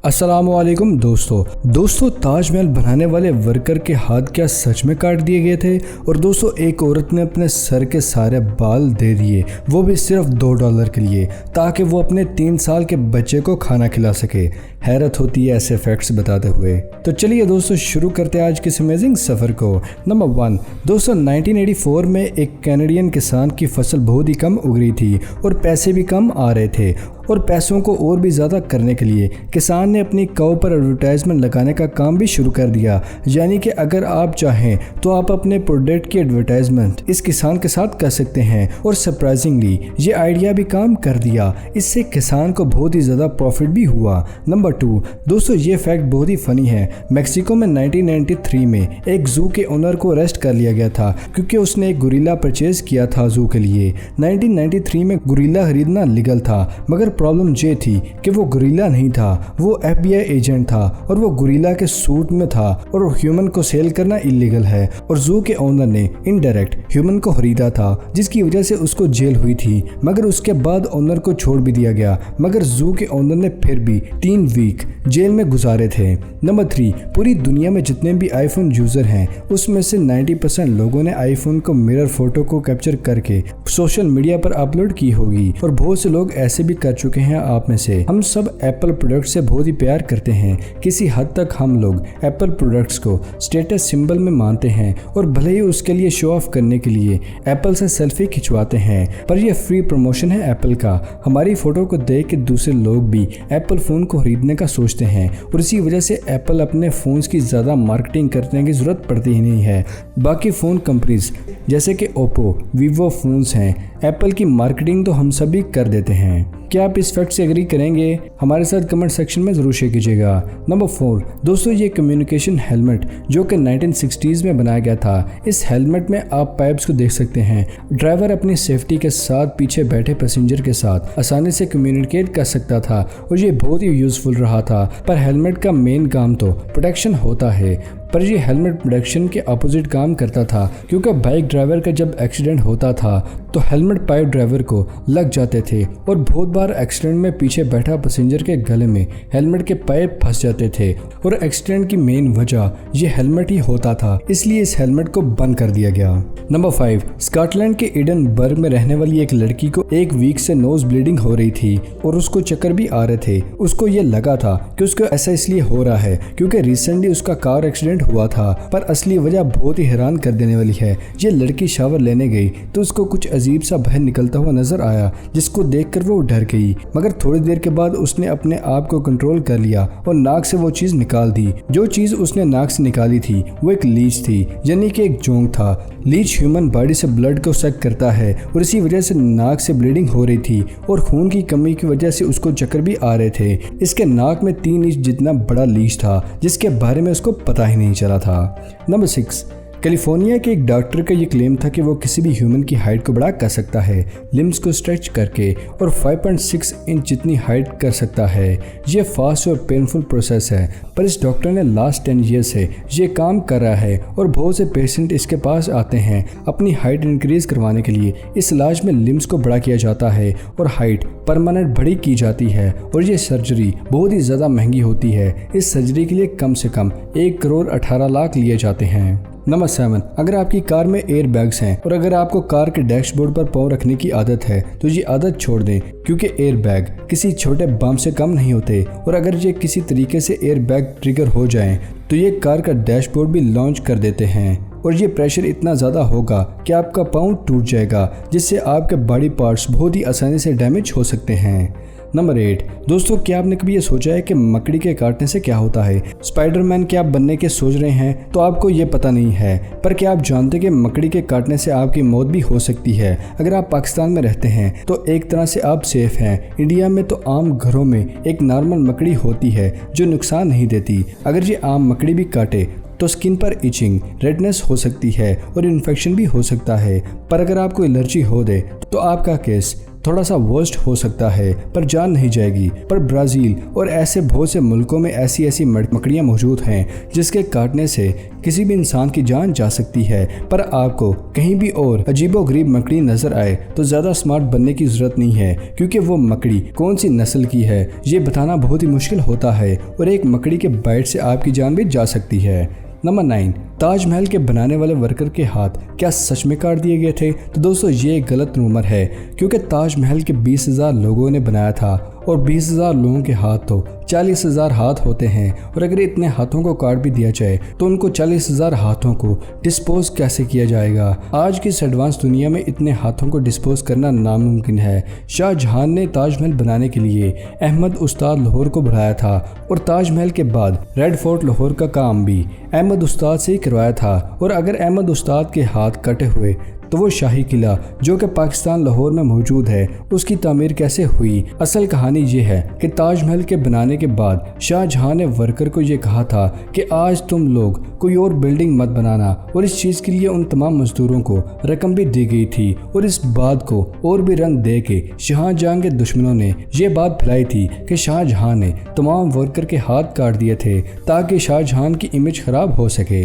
अस्सलामुअलैकुम दोस्तों ताजमहल बनाने वाले वर्कर के हाथ क्या सच में काट दिए गए थे। और दोस्तों एक औरत ने अपने सर के सारे बाल दे दिए, वो भी सिर्फ $2 के लिए, ताकि वो अपने 3 साल के बच्चे को खाना खिला सके। हैरत होती है ऐसे फैक्ट्स बताते हुए। तो चलिए दोस्तों शुरू करते हैं आज के इस अमेजिंग सफ़र को। नंबर 1 दोस्तों 1984 में एक कैनेडियन किसान की फसल बहुत ही कम उग रही थी और पैसे भी कम आ रहे थे। और पैसों को और भी ज़्यादा करने के लिए किसान ने अपनी काऊ पर एडवर्टाइजमेंट लगाने का काम भी शुरू कर दिया। यानी कि अगर आप चाहें तो आप अपने प्रोडक्ट की एडवर्टाइजमेंट इस किसान के साथ कर सकते हैं। और सरप्राइजिंगली ये आइडिया भी काम कर दिया, इससे किसान को बहुत ही ज़्यादा प्रॉफिट भी हुआ। नंबर 2 दोस्तों ये फैक्ट बहुत ही फनी है। मैक्सिको में 1993 में एक जू के ओनर को अरेस्ट कर लिया गया था क्योंकि उसने एक गुरिल्ला परचेज किया था जू के लिए। 1993 में गुरिल्ला खरीदना लीगल था, मगर प्रॉब्लम ये थी कि वो गुरिल्ला नहीं था, वो FBI एजेंट था और वो गुरिल्ला के सूट में था और ह्यूमन को सेल करना इलीगल है। और जू के ओनर ने इनडायरेक्ट ह्यूमन को खरीदा था, जिसकी वजह से उसको जेल हुई थी। मगर उसके बाद ओनर को छोड़ भी दिया गया, मगर जू के ओनर ने फिर भी 3 वीक जेल में गुजारे थे। नंबर 3 पूरी दुनिया में जितने भी आईफोन यूजर हैं उसमें से 90% लोगों ने आईफोन को मिरर फोटो को कैप्चर करके सोशल मीडिया पर अपलोड की होगी। और बहुत से लोग ऐसे भी कर चुके हैं आप में से। हम सब एप्पल प्रोडक्ट से बहुत ही प्यार करते हैं। किसी हद तक हम लोग एप्पल प्रोडक्ट्स को स्टेटस सिंबल में मानते हैं और भले ही उसके लिए शो ऑफ करने के लिए एप्पल से सेल्फी खिंचवाते हैं, पर यह फ्री प्रमोशन है एप्पल का। हमारी फोटो को देख के दूसरे लोग भी एप्पल फोन को खरीदने का सोचते हैं और इसी वजह से एप्पल अपने फोन्स की ज़्यादा मार्केटिंग करने की ज़रूरत पड़ती ही नहीं है। बाकी फ़ोन कंपनीज जैसे कि ओप्पो, वीवो फोन्स हैं, एप्पल की मार्केटिंग तो हम सभी कर देते हैं। क्या आप इस फैक्ट से एग्री करेंगे? हमारे साथ कमेंट सेक्शन में ज़रूर शेयर कीजिएगा। नंबर 4 दोस्तों ये कम्युनिकेशन हेलमेट जो कि 1960s में बनाया गया था। इस हेलमेट में आप पाइप्स को देख सकते हैं। ड्राइवर अपनी सेफ्टी के साथ पीछे बैठे पैसेंजर के साथ आसानी से कम्युनिकेट कर सकता था और ये बहुत ही यूज़फुल रहा था। पर हेलमेट का मेन काम तो प्रोटेक्शन होता है, पर ये हेलमेट प्रोटेक्शन के अपोजिट काम करता था, क्योंकि बाइक ड्राइवर का जब एक्सीडेंट होता था तो हेलमेट पाइप ड्राइवर को लग जाते थे और बहुत बार एक्सीडेंट में पीछे बैठा पैसेंजर के गले में हेलमेट के पाइप फंस जाते थे। और एक्सीडेंट की मेन वजह ये हेलमेट ही होता था, इसलिए इस हेलमेट को बंद कर दिया गया। नंबर 5 स्कॉटलैंड के एडिनबर्ग में रहने वाली एक लड़की को 1 वीक से नोज ब्लीडिंग हो रही थी और उसको चक्कर भी आ रहे थे। उसको ये लगा था कि उसको ऐसा इसलिए हो रहा है क्योंकि रिसेंटली उसका कार एक्सीडेंट हुआ था, पर असली वजह बहुत ही हैरान कर देने वाली है। ये लड़की शावर लेने गई तो उसको कुछ अजीब सा बाहर निकलता हुआ नजर आया, जिसको देखकर वो डर गई। मगर थोड़ी देर के बाद उसने अपने आप को कंट्रोल कर लिया और नाक से वो चीज निकाल दी। जो चीज उसने नाक से निकाली थी वो एक लीच थी, यानी कि एक जोंक था। लीच ह्यूमन बॉडी से ब्लड को सक करता है और इसी वजह से नाक से ब्लीडिंग हो रही थी और खून की कमी की वजह से उसको चक्कर भी आ रहे थे। इसके नाक में 3 इंच जितना बड़ा लीच था, जिसके बारे में उसको पता ही नहीं चला था। नंबर 6 कैलिफोर्निया के एक डॉक्टर का ये क्लेम था कि वो किसी भी ह्यूमन की हाइट को बड़ा कर सकता है लिम्स को स्ट्रेच करके और 5.6 इंच जितनी हाइट कर सकता है। ये फास्ट और पेनफुल प्रोसेस है, पर इस डॉक्टर ने लास्ट 10 ईयर से ये काम कर रहा है और बहुत से पेशेंट इसके पास आते हैं अपनी हाइट इंक्रीज करवाने के लिए। इस इलाज में लिम्स को बड़ा किया जाता है और हाइट परमानेंट बड़ी की जाती है और ये सर्जरी बहुत ही ज़्यादा महंगी होती है। इस सर्जरी के लिए कम से कम 1 करोड़ 18 लाख लिए जाते हैं। नंबर 7 अगर आपकी कार में एयर बैग्स हैं और अगर आपको कार के डैशबोर्ड पर पाँव रखने की आदत है तो ये आदत छोड़ दें, क्योंकि एयर बैग किसी छोटे बम से कम नहीं होते। और अगर ये किसी तरीके से एयर बैग ट्रिगर हो जाएं तो ये कार का डैशबोर्ड भी लॉन्च कर देते हैं और ये प्रेशर इतना ज़्यादा होगा कि आपका पाँव टूट जाएगा, जिससे आपके बॉडी पार्ट्स बहुत ही आसानी से डैमेज हो सकते हैं। नंबर 8 दोस्तों क्या आपने कभी ये सोचा है कि मकड़ी के काटने से क्या होता है? स्पाइडरमैन क्या आप बनने के सोच रहे हैं तो आपको ये पता नहीं है, पर क्या आप जानते हैं कि मकड़ी के काटने से आपकी मौत भी हो सकती है? अगर आप पाकिस्तान में रहते हैं तो एक तरह से आप सेफ हैं। इंडिया में तो आम घरों में एक नॉर्मल मकड़ी होती है जो नुकसान नहीं देती। अगर ये आम मकड़ी भी काटे तो स्किन पर इचिंग, रेडनेस हो सकती है और इन्फेक्शन भी हो सकता है। पर अगर आपको एलर्जी हो दे तो आपका केस थोड़ा सा वर्स्ट हो सकता है पर जान नहीं जाएगी। पर ब्राज़ील और ऐसे बहुत से मुल्कों में ऐसी ऐसी मकड़ियाँ मौजूद हैं जिसके काटने से किसी भी इंसान की जान जा सकती है। पर आपको कहीं भी और अजीबोगरीब मकड़ी नजर आए तो ज़्यादा स्मार्ट बनने की ज़रूरत नहीं है, क्योंकि वो मकड़ी कौन सी नस्ल की है ये बताना बहुत ही मुश्किल होता है और एक मकड़ी के बाइट से आपकी जान भी जा सकती है। नंबर 9, ताजमहल के बनाने वाले वर्कर के हाथ क्या सच में काट दिए गए थे? तो दोस्तों ये एक गलत रूमर है, क्योंकि ताजमहल के 20,000 लोगों ने बनाया था और 20,000 लोगों के हाथ तो 40,000 हाथ होते हैं। और अगर इतने हाथों को काट भी दिया जाए तो उनको 40,000 हाथों को डिस्पोज कैसे किया जाएगा? आज की इस एडवांस दुनिया में इतने हाथों को डिस्पोज करना नामुमकिन है। शाहजहां ने ताजमहल बनाने के लिए अहमद उस्ताद लाहौर को बुलाया था और ताजमहल के बाद रेड फोर्ट लाहौर का काम भी अहमद उस्ताद से ही करवाया था। और अगर अहमद उस्ताद के हाथ कटे हुए तो वो शाही किला जो कि पाकिस्तान लाहौर में मौजूद है उसकी तामीर कैसे हुई? असल कहानी ये है कि ताजमहल के बनाने के बाद शाहजहां ने वर्कर को ये कहा था कि आज तुम लोग कोई और बिल्डिंग मत बनाना, और इस चीज़ के लिए उन तमाम मजदूरों को रकम भी दी गई थी। और इस बात को और भी रंग दे के शाहजहां के दुश्मनों ने ये बात फैलाई थी कि शाहजहां ने तमाम वर्कर के हाथ काट दिए थे ताकि शाहजहां की इमेज खराब हो सके।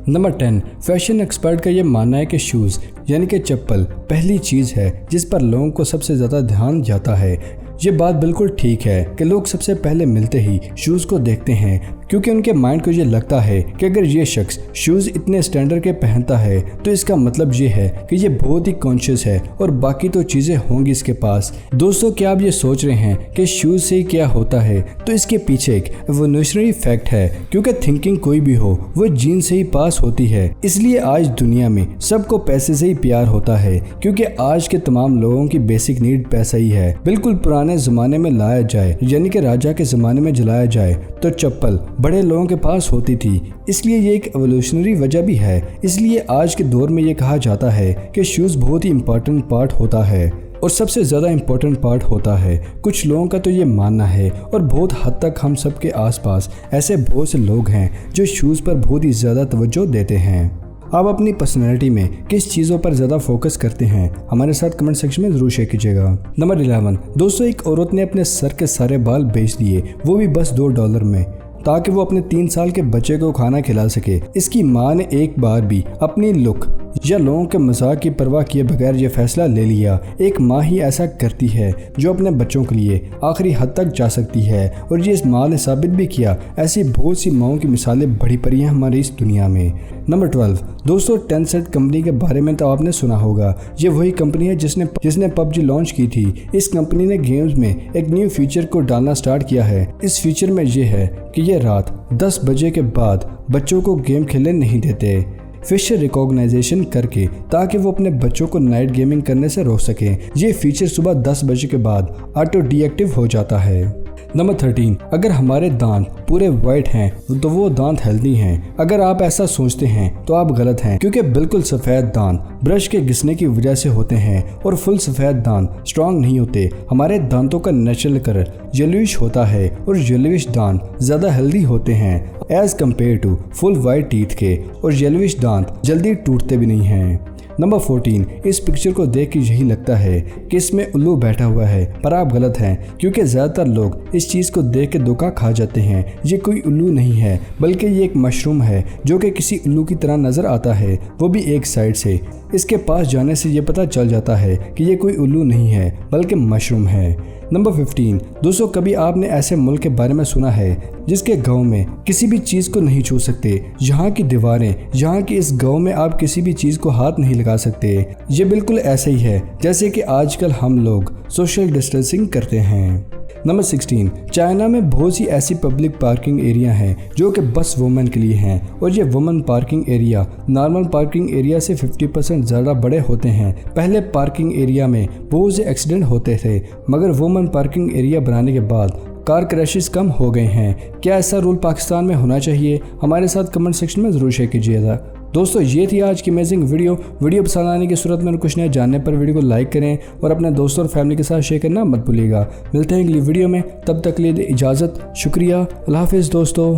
नंबर 10, फैशन एक्सपर्ट का ये मानना है कि शूज़ यानी कि चप्पल पहली चीज़ है जिस पर लोगों को सबसे ज़्यादा ध्यान जाता है। ये बात बिल्कुल ठीक है कि लोग सबसे पहले मिलते ही शूज़ को देखते हैं, क्योंकि उनके माइंड को ये लगता है कि अगर ये शख्स शूज़ इतने स्टैंडर्ड के पहनता है तो इसका मतलब ये है कि ये बहुत ही कॉन्शियस है और बाकी तो चीज़ें होंगी इसके पास। दोस्तों, क्या आप ये सोच रहे हैं कि शूज़ से क्या होता है? तो इसके पीछे एक एवोल्यूशनरी फैक्ट है, क्योंकि थिंकिंग कोई भी हो वो जीन से ही पास होती है। इसलिए आज दुनिया में सबको पैसे से ही प्यार होता है, क्योंकि आज के तमाम लोगों की बेसिक नीड पैसा ही है। बिल्कुल पुराने ज़माने में लाया जाए यानी कि राजा के ज़माने में जलाया जाए तो चप्पल बड़े लोगों के पास होती थी, इसलिए ये एक एवोल्यूशनरी वजह भी है। इसलिए आज के दौर में ये कहा जाता है कि शूज़ बहुत ही इम्पोर्टेंट पार्ट होता है और सबसे ज़्यादा इम्पोर्टेंट पार्ट होता है। कुछ लोगों का तो ये मानना है और बहुत हद तक हम सब के आसपास ऐसे बहुत से लोग हैं जो शूज़ पर बहुत ही ज़्यादा तवज्जो देते हैं। आप अपनी पर्सनैलिटी में किस चीज़ों पर ज़्यादा फोकस करते हैं? हमारे साथ कमेंट सेक्शन में ज़रूर शेयर कीजिएगा। नंबर 11, दोस्तों एक औरत ने अपने सर के सारे बाल बेच दिए, वो भी बस $2 में, ताकि वो अपने 3 साल के बच्चे को खाना खिला सके। इसकी माँ ने एक बार भी अपनी लुक या लोगों के मजाक की परवाह किए बगैर ये फैसला ले लिया। एक माँ ही ऐसा करती है जो अपने बच्चों के लिए आखिरी हद तक जा सकती है, और ये इस माँ ने साबित भी किया। ऐसी बहुत सी माँओं की मिसालें बड़ी पड़ी हैं हमारी इस दुनिया में। नंबर 12, दोस्तों टेंसेंट कंपनी के बारे में तो आपने सुना होगा। ये वही कंपनी है जिसने PUBG लॉन्च की थी। इस कंपनी ने गेम्स में एक न्यू फीचर को डालना स्टार्ट किया है। इस फीचर में ये है कि ये रात 10 बजे के बाद बच्चों को गेम खेलने नहीं देते, फेशियल रिकॉग्नाइजेशन करके, ताकि वो अपने बच्चों को नाइट गेमिंग करने से रोक सकें। ये फीचर सुबह 10 बजे के बाद ऑटो डीएक्टिव हो जाता है। नंबर 13, अगर हमारे दांत पूरे वाइट हैं तो वो दांत हेल्दी हैं। अगर आप ऐसा सोचते हैं तो आप गलत हैं, क्योंकि बिल्कुल सफ़ेद दांत ब्रश के घिसने की वजह से होते हैं और फुल सफ़ेद दांत स्ट्रांग नहीं होते। हमारे दांतों का नेचुरल कलर येलोइश होता है और येलोइश दांत ज़्यादा हेल्दी होते हैं as compare to full white teeth के, और येलोइश दांत जल्दी टूटते भी नहीं हैं। नंबर 14, इस पिक्चर को देख के यही लगता है कि इसमें उल्लू बैठा हुआ है, पर आप गलत हैं, क्योंकि ज़्यादातर लोग इस चीज़ को देख के धोखा खा जाते हैं। ये कोई उल्लू नहीं है, बल्कि ये एक मशरूम है जो कि किसी उल्लू की तरह नज़र आता है, वो भी एक साइड से। इसके पास जाने से ये पता चल जाता है कि ये कोई उल्लू नहीं है बल्कि मशरूम है। नंबर 15, दोस्तों कभी आपने ऐसे मुल्क के बारे में सुना है जिसके गांव में किसी भी चीज़ को नहीं छू सकते? यहाँ की दीवारें, यहाँ की इस गांव में आप किसी भी चीज़ को हाथ नहीं लगा सकते। ये बिल्कुल ऐसे ही है जैसे कि आजकल हम लोग सोशल डिस्टेंसिंग करते हैं। नंबर 16, चाइना में बहुत सी ऐसी पब्लिक पार्किंग एरिया हैं जो कि बस वुमेन के लिए हैं, और ये women parking area normal parking area से 50% ज़्यादा बड़े होते हैं। पहले पार्किंग एरिया में बहुत से एक्सीडेंट होते थे, मगर वुमेन पार्किंग एरिया बनाने के बाद कार क्रैशेस कम हो गए हैं। क्या ऐसा रूल पाकिस्तान में होना चाहिए? हमारे साथ कमेंट सेक्शन में ज़रूर शेयर कीजिएगा। दोस्तों ये थी आज की अमेजिंग वीडियो पसंद आने की सूरत में कुछ नया जानने पर वीडियो को लाइक करें और अपने दोस्तों और फैमिली के साथ शेयर करना मत भूलिएगा। मिलते हैं अगली वीडियो में, तब तक के लिए इजाज़त। शुक्रिया, अल्लाह हाफिज़ दोस्तों।